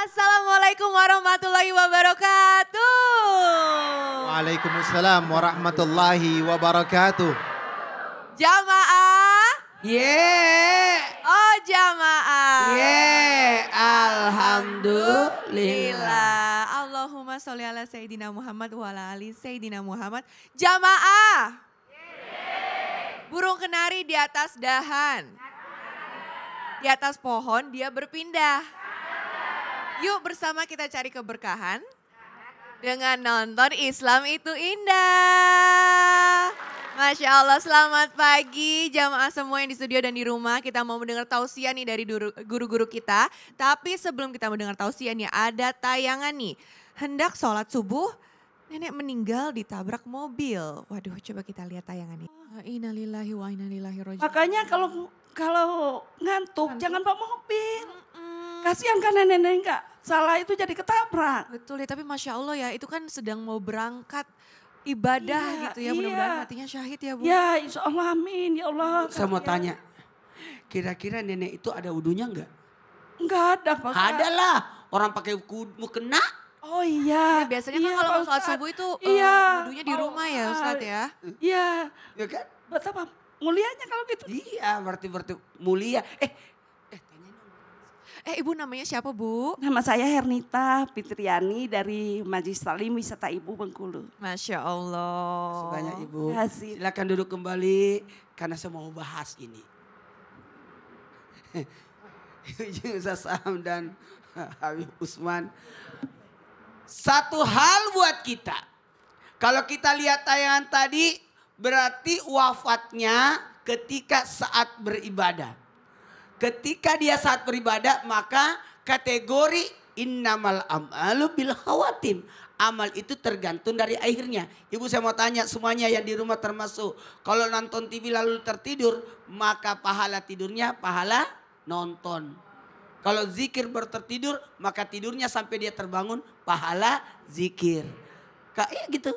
Assalamualaikum warahmatullahi wabarakatuh. Waalaikumsalam warahmatullahi wabarakatuh. Jamaah. Oh jamaah. Alhamdulillah. Allahumma sholli ala Sayyidina Muhammad wa ala ali Sayyidina Muhammad. Jamaah. Burung kenari di atas dahan. Di atas pohon dia berpindah. Yuk bersama kita cari keberkahan dengan nonton Islam itu indah. Masya Allah, selamat pagi jamaah semua yang di studio dan di rumah. Kita mau mendengar tausiah nih dari guru-guru kita. Tapi sebelum kita mendengar tausiah nih ada tayangan nih. Hendak sholat subuh, nenek meninggal ditabrak mobil. Waduh, coba kita lihat tayangan ini. Innalillahi wa inna ilaihi raji'un. Makanya kalau ngantuk jangan bawa mobil. Kasihan kan nenek-nenek enggak salah itu jadi ketabrak. Betul ya, tapi Masya Allah ya itu kan sedang mau berangkat ibadah gitu ya. Mudah-mudahan hatinya syahid ya Bu. Ya insya Allah amin ya Allah. Saya mau tanya, kira-kira nenek itu ada wudunya enggak? Enggak ada Pak Ustadz. Ada lah, orang pakai wudu kena. Oh iya. Ya, biasanya kan kalau mau sholat subuh itu wudunya di rumah ya Ustadz ya. Iya. Ya kan? Betapa mulianya kalau gitu. Iya, berarti mulia. Ibu namanya siapa Bu? Nama saya Hernita Fitriani dari Majelis Taklim Wisata Ibu Bengkulu. Masya Allah. Sebanyak Ibu. Kasih. Silakan duduk kembali karena saya mau bahas ini. Ustaz Sam dan Habib Usman. Satu hal buat kita. Kalau kita lihat tayangan tadi berarti wafatnya ketika saat beribadah. Ketika dia saat beribadah maka kategori innamal amalu bil khawatim. Amal itu tergantung dari akhirnya. Ibu saya mau tanya semuanya yang di rumah termasuk. Kalau nonton TV lalu tertidur maka pahala tidurnya pahala nonton. Kalau zikir baru tertidur maka tidurnya sampai dia terbangun pahala zikir. Kayak gitu.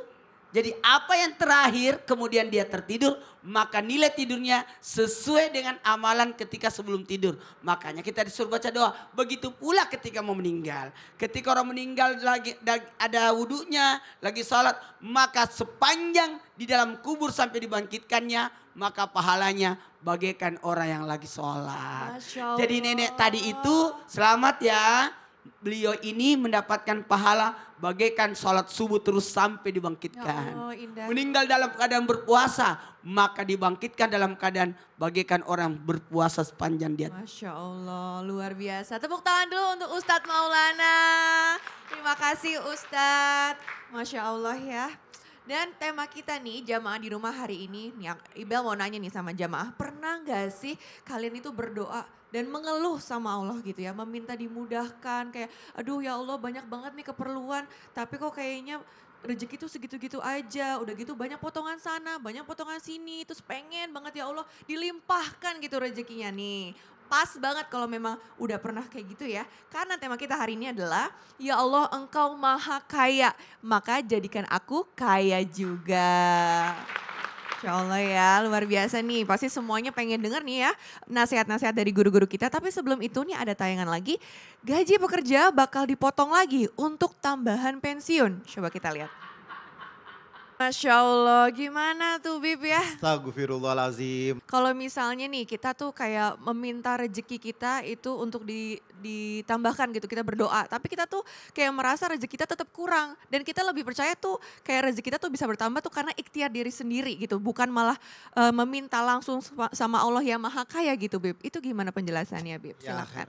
Jadi apa yang terakhir kemudian dia tertidur maka nilai tidurnya sesuai dengan amalan ketika sebelum tidur. Makanya kita disuruh baca doa. Begitu pula ketika mau meninggal. Ketika orang meninggal lagi ada wudunya, lagi sholat. Maka sepanjang di dalam kubur sampai dibangkitkannya maka pahalanya bagaikan orang yang lagi sholat. Jadi nenek tadi itu selamat ya. Beliau ini mendapatkan pahala bagaikan sholat subuh terus sampai dibangkitkan. Ya Allah, meninggal dalam keadaan berpuasa maka dibangkitkan dalam keadaan bagaikan orang berpuasa sepanjang dia. Masya Allah, luar biasa. Tepuk tangan dulu untuk Ustadz Maulana. Terima kasih Ustadz. Masya Allah ya. Dan tema kita nih jamaah di rumah hari ini, nih Ibel mau nanya nih sama jamaah, pernah gak sih kalian itu berdoa dan mengeluh sama Allah gitu ya, meminta dimudahkan kayak aduh ya Allah banyak banget nih keperluan tapi kok kayaknya rezeki itu segitu-gitu aja, udah gitu banyak potongan sana, banyak potongan sini, terus pengen banget ya Allah dilimpahkan gitu rezekinya nih. Pas banget kalau memang udah pernah kayak gitu ya. Karena tema kita hari ini adalah ya Allah engkau maha kaya. Maka jadikan aku kaya juga. Insya Allah ya luar biasa nih. Pasti semuanya pengen denger nih ya nasihat-nasihat dari guru-guru kita. Tapi sebelum itu nih ada tayangan lagi. Gaji pekerja bakal dipotong lagi untuk tambahan pensiun. Coba kita lihat. Masya Allah, gimana tuh Bib ya? Astagfirullahaladzim. Kalau misalnya nih kita tuh kayak meminta rezeki kita itu untuk ditambahkan gitu, kita berdoa. Tapi kita tuh kayak merasa rezeki kita tetap kurang. Dan kita lebih percaya tuh kayak rezeki kita tuh bisa bertambah tuh karena ikhtiar diri sendiri gitu. Bukan malah meminta langsung sama Allah yang maha kaya gitu Bib. Itu gimana penjelasannya Bib? Silakan.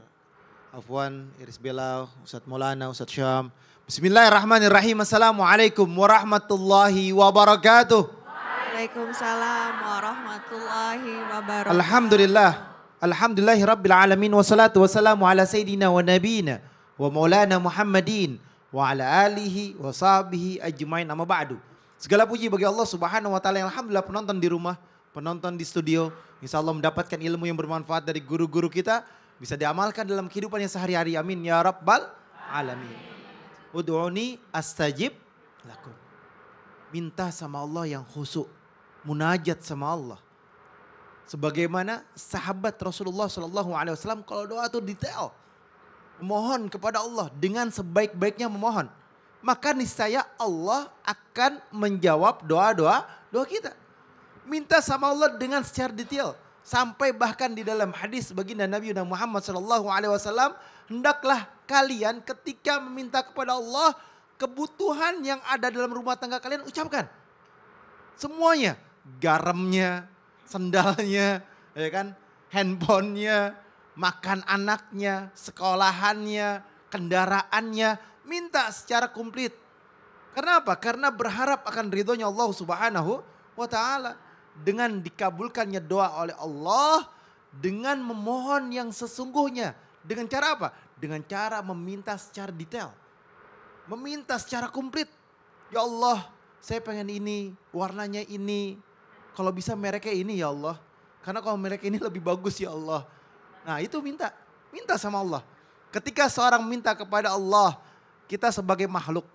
Afwan, Iris Bella, Ustadz Maulana, Ustadz Syam. Bismillahirrahmanirrahim. Assalamualaikum warahmatullahi wabarakatuh. Waalaikumsalam warahmatullahi wabarakatuh. Alhamdulillah. Alhamdulillahi rabbil alamin. Wassalatu wassalamu ala sayyidina wa nabina wa maulana Muhammadin wa ala alihi wa sahbihi ajmain amma ba'du. Segala puji bagi Allah subhanahu wa ta'ala. Alhamdulillah penonton di rumah, penonton di studio. Insya Allah mendapatkan ilmu yang bermanfaat dari guru-guru kita. Bisa diamalkan dalam kehidupannya sehari-hari. Amin ya rabbal alamin. Ud'uni astajib lakum. Minta sama Allah yang khusyuk. Munajat sama Allah. Sebagaimana sahabat Rasulullah SAW kalau doa itu detail. Memohon kepada Allah dengan sebaik-baiknya memohon. Maka niscaya Allah akan menjawab doa kita. Minta sama Allah dengan secara detail. Sampai bahkan di dalam hadis baginda Nabi Muhammad SAW, hendaklah kalian ketika meminta kepada Allah, kebutuhan yang ada dalam rumah tangga kalian ucapkan. Semuanya, garamnya, sendalnya, ya kan, handphonenya, makan anaknya, sekolahannya, kendaraannya, minta secara komplit. Karena apa? Karena berharap akan ridhonya Allah Subhanahu wa Ta'ala. Dengan dikabulkannya doa oleh Allah, dengan memohon yang sesungguhnya. Dengan cara apa? Dengan cara meminta secara detail. Meminta secara komplit. Ya Allah, saya pengen ini, warnanya ini. Kalau bisa mereknya ini ya Allah. Karena kalau merek ini lebih bagus ya Allah. Nah itu minta sama Allah. Ketika seorang minta kepada Allah, kita sebagai makhluk,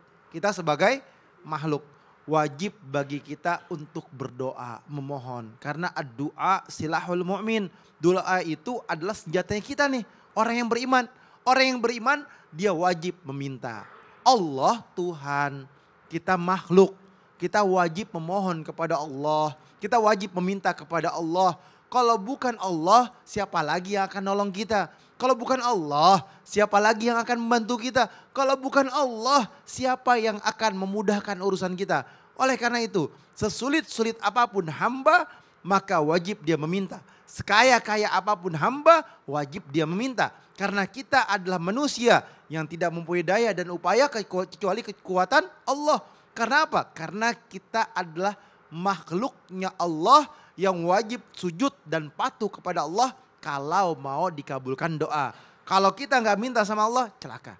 wajib bagi kita untuk berdoa, memohon. Karena doa silahul mu'min. Doa itu adalah senjatanya kita nih, orang yang beriman. Orang yang beriman dia wajib meminta. Allah Tuhan, kita makhluk. Kita wajib memohon kepada Allah. Kita wajib meminta kepada Allah. Kalau bukan Allah, siapa lagi yang akan nolong kita? Kalau bukan Allah, siapa lagi yang akan membantu kita? Kalau bukan Allah, siapa yang akan memudahkan urusan kita? Oleh karena itu, sesulit-sulit apapun hamba, maka wajib dia meminta. Sekaya-kaya apapun hamba, wajib dia meminta. Karena kita adalah manusia yang tidak mempunyai daya dan upaya kecuali kekuatan Allah. Karena apa? Karena kita adalah makhluknya Allah yang wajib sujud dan patuh kepada Allah kalau mau dikabulkan doa. Kalau kita nggak minta sama Allah, celaka.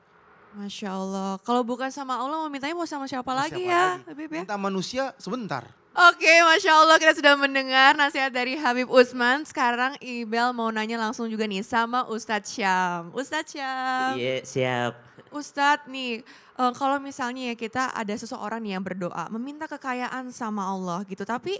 Masya Allah. Kalau bukan sama Allah, mau mintanya mau sama siapa lagi Siapa ya? lagi? Habib ya? Minta manusia sebentar. Oke, Masya Allah kita sudah mendengar nasihat dari Habib Usman. Sekarang Ibel mau nanya langsung juga nih sama Ustadz Syam. Ustadz Syam. Iya, siap. Ustadz nih, kalau misalnya ya kita ada seseorang nih yang berdoa, meminta kekayaan sama Allah gitu. Tapi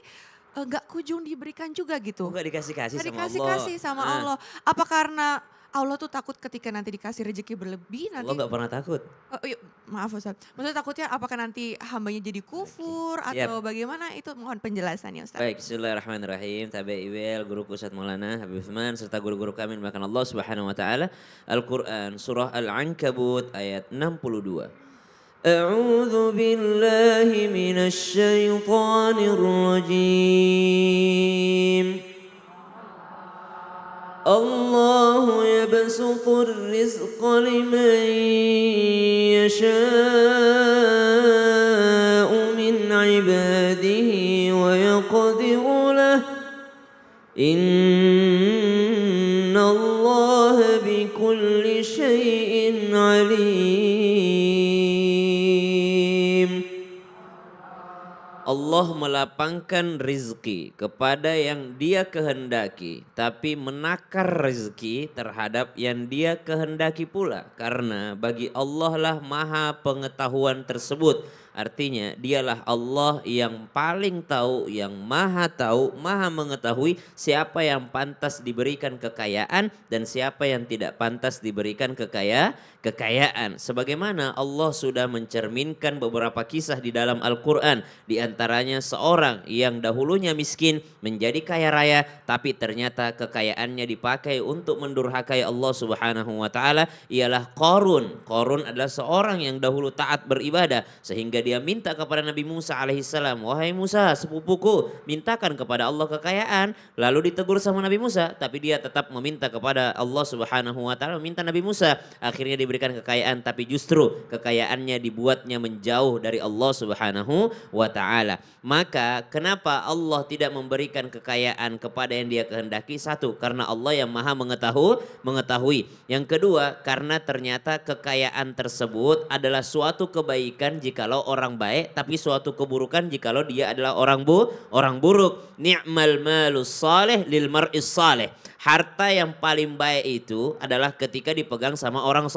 nggak kunjung diberikan juga gitu. Enggak dikasih-kasih Nggak sama Allah. dikasih-kasih sama Nah, Allah. Apa karena Allah tuh takut ketika nanti dikasih rezeki berlebih nanti. Allah enggak pernah takut. Iya, maaf Ustaz. Maksudnya takutnya apakah nanti hambanya jadi kufur Siap. atau bagaimana, itu mohon penjelasannya Ustaz. Baik, bismillahirrahmanirrahim. Tabi Iwel, guru Ustadz Maulana Habib Utsman serta guru-guru kami bahkan Allah Subhanahu wa taala. Al-Qur'an surah Al-Ankabut ayat 62. A'udzu billahi minasy syaithanir rajim. الله يبسط الرزق لمن يشاء من عباده ويقدر له إن الله بكل شيء عليم. Allah melapangkan rizki kepada yang dia kehendaki, tapi menakar rizki terhadap yang dia kehendaki pula. Karena bagi Allah lah maha pengetahuan tersebut. Artinya dialah Allah yang paling tahu, yang maha tahu, maha mengetahui siapa yang pantas diberikan kekayaan dan siapa yang tidak pantas diberikan kekayaan. Sebagaimana Allah sudah mencerminkan beberapa kisah di dalam Al-Quran. Di antaranya seorang yang dahulunya miskin menjadi kaya raya, tapi ternyata kekayaannya dipakai untuk mendurhakai Allah Subhanahu wa taala, ialah Qarun. Qarun adalah seorang yang dahulu taat beribadah sehingga dia minta kepada Nabi Musa alaihissalam, wahai Musa sepupuku, mintakan kepada Allah kekayaan. Lalu ditegur sama Nabi Musa, tapi dia tetap meminta kepada Allah Subhanahu wa taala, meminta Nabi Musa. Akhirnya diberikan kekayaan, tapi justru kekayaannya dibuatnya menjauh dari Allah Subhanahu wa taala. Maka kenapa Allah tidak memberikan kekayaan kepada yang dia kehendaki? Satu, karena Allah yang maha mengetahui. Yang kedua, karena ternyata kekayaan tersebut adalah suatu kebaikan jikalau orang baik, tapi suatu keburukan jikalau dia adalah orang buruk. Ni'mal malus salih lil mar'is salih. Harta yang paling baik itu adalah ketika dipegang sama orang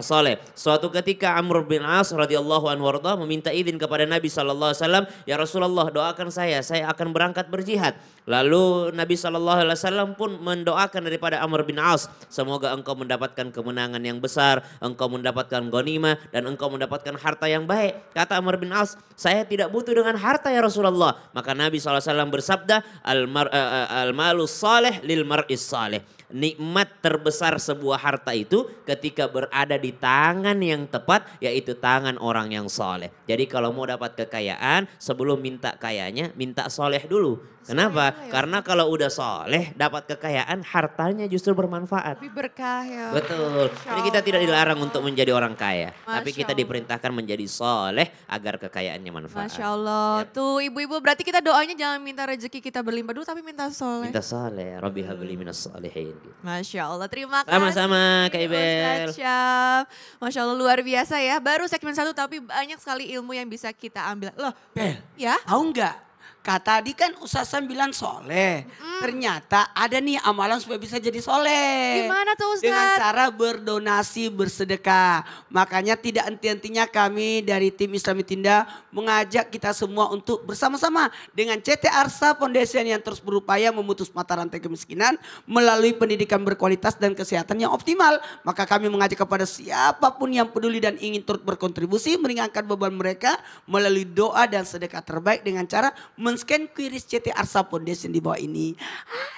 soleh. Suatu ketika Amr bin As radhiyallahu anhu meminta izin kepada Nabi SAW, ya Rasulullah doakan saya akan berangkat berjihad. Lalu Nabi SAW pun mendoakan daripada Amr bin As, semoga engkau mendapatkan kemenangan yang besar, engkau mendapatkan ghanimah dan engkau mendapatkan harta yang baik. Kata Amr bin As, saya tidak butuh dengan harta ya Rasulullah. Maka Nabi SAW bersabda, al-malus salih lil mar'is salih. Nikmat terbesar sebuah harta itu ketika berada di tangan yang tepat, yaitu tangan orang yang soleh. Jadi kalau mau dapat kekayaan, sebelum minta kayanya, minta soleh dulu. Kenapa? Karena kalau udah soleh, dapat kekayaan, hartanya justru bermanfaat. Lebih berkah ya. Betul. Jadi kita tidak dilarang untuk menjadi orang kaya. Tapi Masya kita Allah. diperintahkan menjadi soleh agar kekayaannya manfaat. Masya Allah. Yap. Tuh ibu-ibu berarti kita doanya jangan minta rezeki kita berlimpah dulu tapi minta soleh. Minta soleh. Rabbi habli minas solehin. Masya Allah, terima kasih. Sama-sama Kak Ibel. Ustadz Syam. Masya Allah luar biasa ya. Baru segmen 1 tapi banyak sekali ilmu yang bisa kita ambil. Loh, Bel, ya? tahu nggak? Tadi kan Ustaz Sam bilang soleh. Ternyata ada nih amalan supaya bisa jadi soleh. Gimana tuh Ustaz? Dengan cara berdonasi, bersedekah. Makanya tidak henti-hentinya kami dari tim Islami Tinda mengajak kita semua untuk bersama-sama dengan CT Arsa Foundation yang terus berupaya memutus mata rantai kemiskinan melalui pendidikan berkualitas dan kesehatan yang optimal. Maka kami mengajak kepada siapapun yang peduli dan ingin turut berkontribusi meringankan beban mereka melalui doa dan sedekah terbaik dengan cara men-scan QRIS CT Arsa Foundation di bawah ini.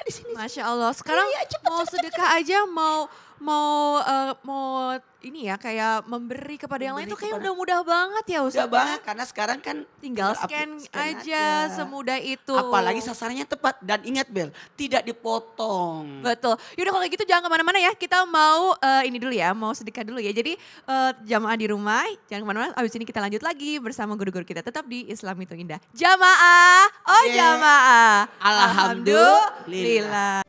Di sini. Masya Allah. Sekarang mau sedekah aja mau ini ya kayak memberi kepada yang lain Memberi tuh kayak kepada- udah mudah banget ya Ustaz. Udah banget karena sekarang kan Tinggal tinggal scan aja semudah itu. Apalagi sasarannya tepat dan ingat Bel, tidak dipotong. Betul. Yaudah kalau gitu jangan kemana-mana ya. Kita mau ini dulu ya, mau sedekah dulu ya. Jadi jamaah di rumah, jangan kemana-mana. Abis ini kita lanjut lagi bersama guru-guru kita tetap di Islam itu Indah. Jamaah, Yeah. jamaah. Alhamdulillah. Alhamdulillah.